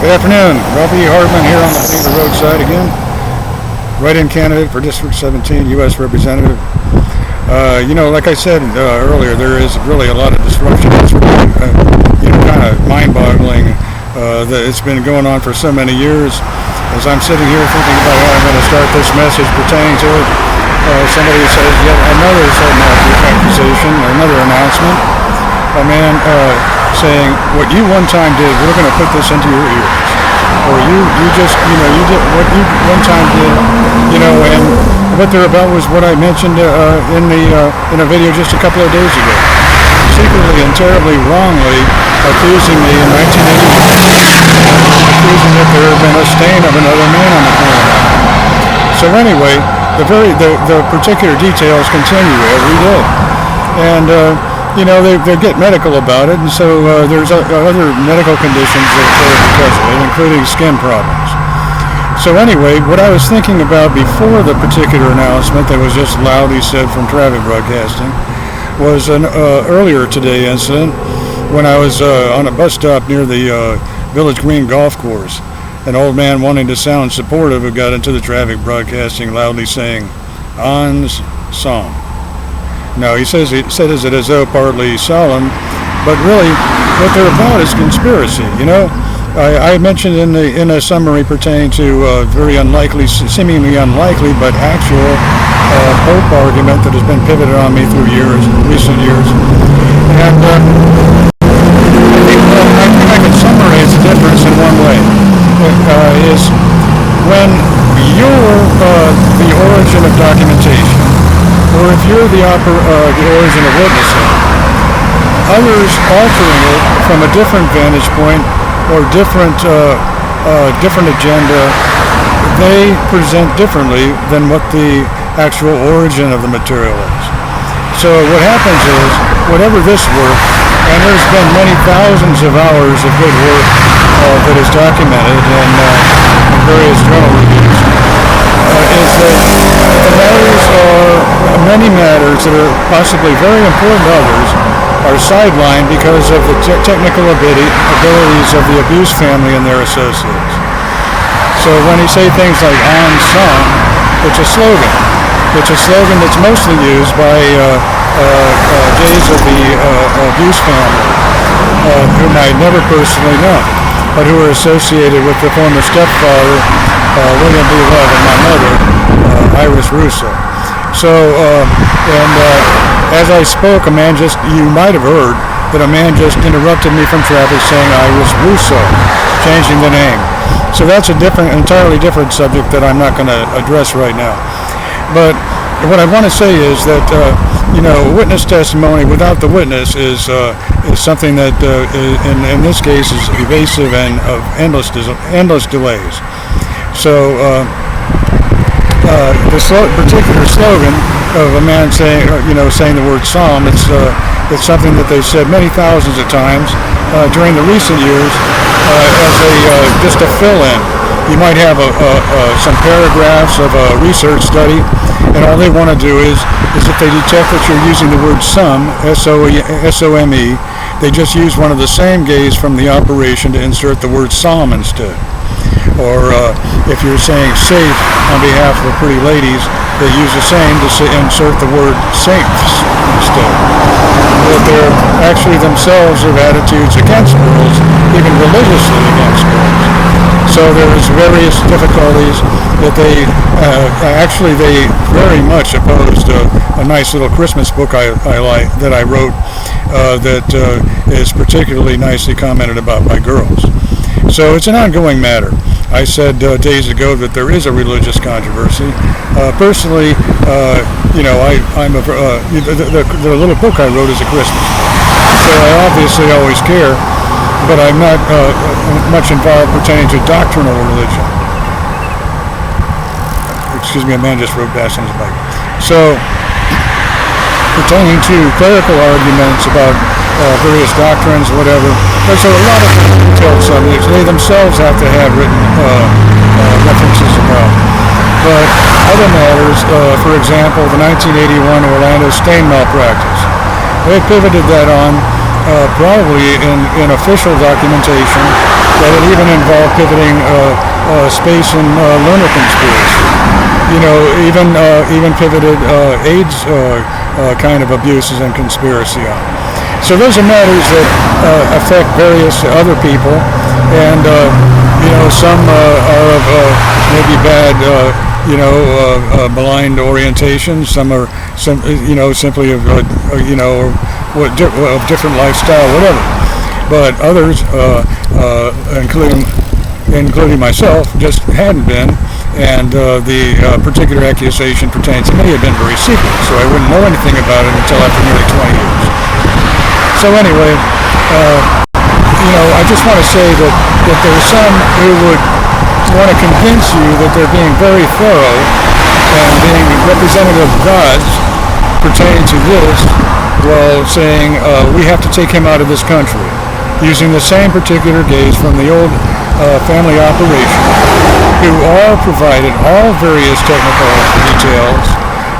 Good afternoon. Ralph E. Hartman here on the Beaver Roadside again. Write-in candidate for District 17, U.S. Representative. Like I said earlier, there is really a lot of disruption. It's really, kind of mind-boggling that it's been going on for so many years. As I'm sitting here thinking about how I'm going to start this message pertaining to it, somebody says yet another sudden accusation or another announcement. A man saying, what you one time did, we're going to put this into your ears. Or you did what you one time did, and what they're about was what I mentioned in a video just a couple of days ago. Secretly and terribly wrongly accusing me in 1980, accusing that there had been a stain of another man on the corner. So anyway, the particular details continue every day. And they get medical about it, and so there's other medical conditions that occur because of it, including skin problems. So anyway, what I was thinking about before the particular announcement that was just loudly said from traffic broadcasting was an earlier today incident when I was on a bus stop near the Village Green Golf Course. An old man wanting to sound supportive who got into the traffic broadcasting loudly saying, "Hans Song." No, he said it as though partly solemn, but really what they're about is conspiracy. I mentioned in a summary pertaining to very unlikely, seemingly unlikely, but actual Pope argument that has been pivoted on me through recent years. And I think I can summarize the difference in one way. Is when you're the origin of documentation, or if you're the origin of witnessing, others altering it from a different vantage point or different agenda, they present differently than what the actual origin of the material is. So what happens is, whatever this work, and there's been many thousands of hours of good work that is documented in various journal reviews, is that the matters are, many matters that are possibly very important to others are sidelined because of the technical abilities of the abused family and their associates. So when you say things like "on song," it's a slogan. It's a slogan that's mostly used by gays of the abused family, whom I never personally know, but who are associated with the former stepfather, William B. Love, and my mother, Iris Russo. So, as I spoke, you might have heard that a man just interrupted me from traffic saying Iris Russo, changing the name. So that's entirely different subject that I'm not going to address right now. But what I want to say is that, witness testimony without the witness is something that, in this case, is evasive and of endless delays. So, the particular slogan of a man saying the word "psalm," it's something that they've said many thousands of times during the recent years as just a fill-in. You might have some paragraphs of a research study, and all they want to do is if they detect that you're using the word "some," S-O-M-E, they just use one of the same gays from the operation to insert the word "psalm" instead. Or if you're saying "safe" on behalf of pretty ladies, they use the same to insert the word "saints" instead. That they're actually themselves have attitudes against girls, even religiously against girls. So there's various difficulties that they very much opposed a nice little Christmas book I like that I wrote that is particularly nicely commented about by girls. So it's an ongoing matter. I said days ago that there is a religious controversy. Personally, I'm the little book I wrote is a Christmas book, so I obviously always care, but I'm not much involved pertaining to doctrinal religion. Excuse me, a man just rode past on his bike. So, pertaining to clerical arguments about various doctrines, whatever, there's a lot of detailed subjects they themselves have to have written references about. But other matters, for example, the 1981 Orlando stain malpractice, they pivoted that on probably in official documentation that it even involved pivoting space and lunar conspiracy. Even pivoted AIDS kind of abuses and conspiracy on. So those are matters that affect various other people, and some are of maybe bad, blind orientation. Some are simply of of different lifestyle, whatever. But others, including myself, just hadn't been, and the particular accusation pertains to me had been very secret, so I wouldn't know anything about it until after nearly 20 years. So anyway, I just want to say that there are some who would want to convince you that they're being very thorough and being representative of gods pertaining to this, while saying we have to take him out of this country, using the same particular gaze from the old family operation, who are provided all various technical details,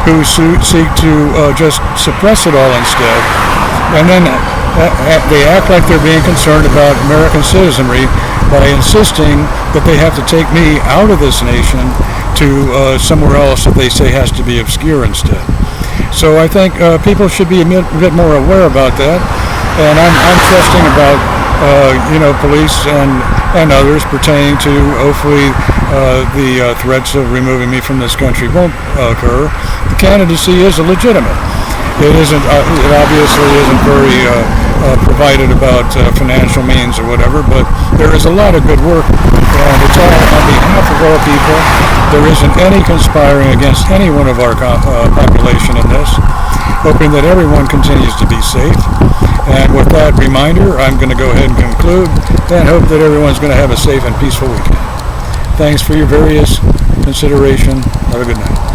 who seek to just suppress it all instead, and then they act like they're being concerned about American citizenry by insisting that they have to take me out of this nation to somewhere else that they say has to be obscure instead. So I think people should be a bit more aware about that, and I'm trusting about police and others pertaining to hopefully the threats of removing me from this country won't occur. The candidacy is legitimate. It isn't. It obviously isn't very provided about financial means or whatever, but there is a lot of good work, and it's all on behalf of our people. There isn't any conspiring against any one of our population in this, hoping that everyone continues to be safe. And with that reminder, I'm going to go ahead and conclude and hope that everyone's going to have a safe and peaceful weekend. Thanks for your various consideration. Have a good night.